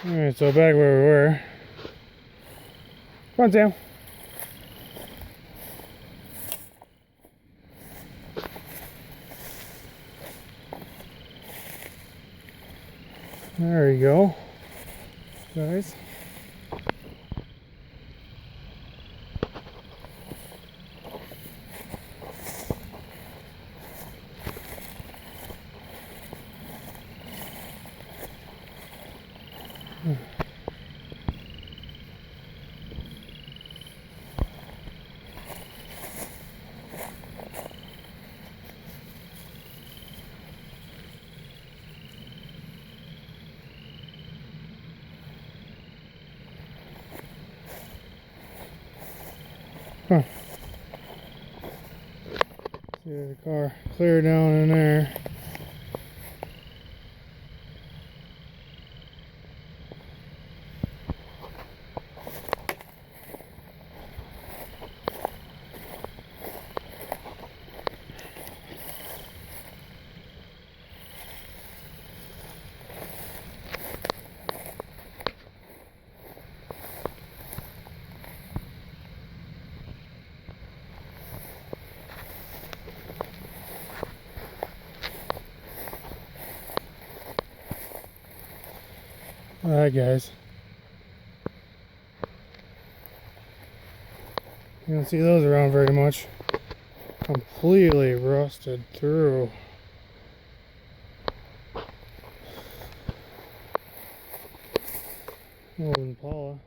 Alright, so back where we were. Come on, Sam. There you go, guys. Huh. See the car clear down in there. Alright, guys. You don't see those around very much. Completely rusted through. Old Impala.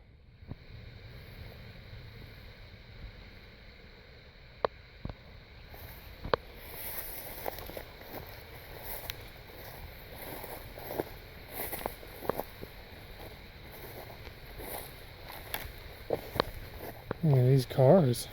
Yeah, these cars.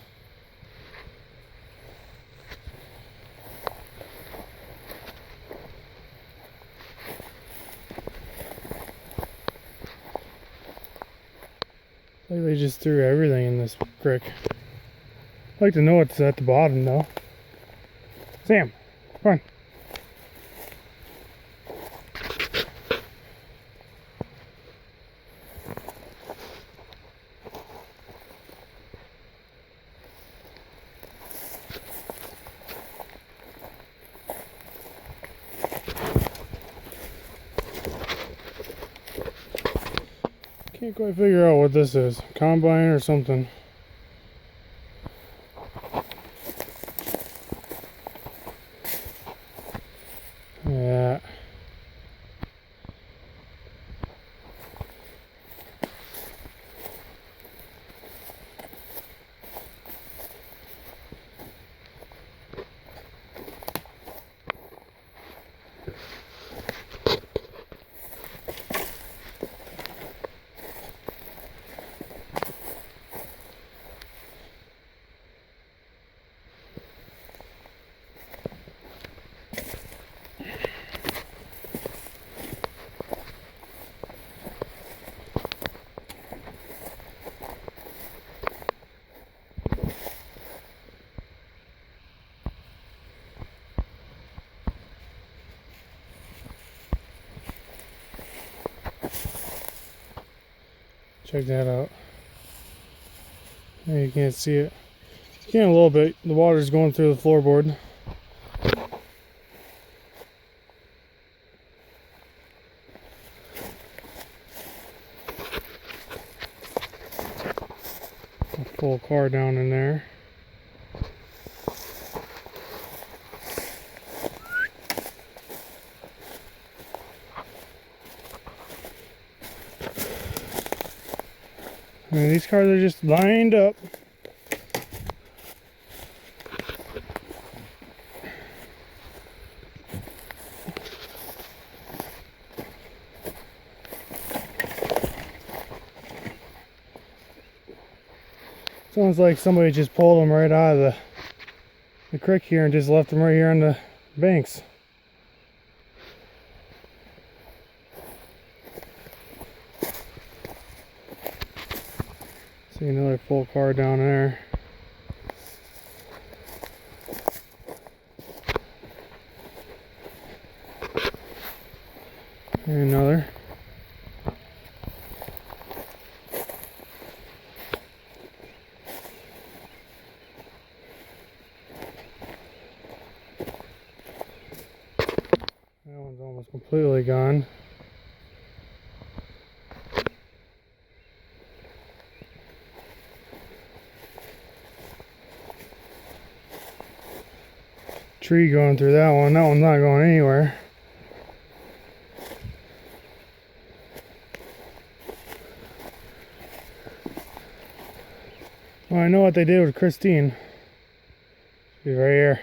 Like they just threw everything in this creek. I'd like to know what's at the bottom though. Sam, come on. Can't quite figure out what this is. Combine or something. Yeah. Check that out. There, you can't see it. You can a little bit. The water's going through the floorboard. A full car down in there. And these cars are just lined up. Sounds like somebody just pulled them right out of the creek here and just left them right here on the banks. See another full car down there. And another. Almost completely gone. Tree going through that one. That one's not going anywhere. Well, I know what they did with Christine. She's right here.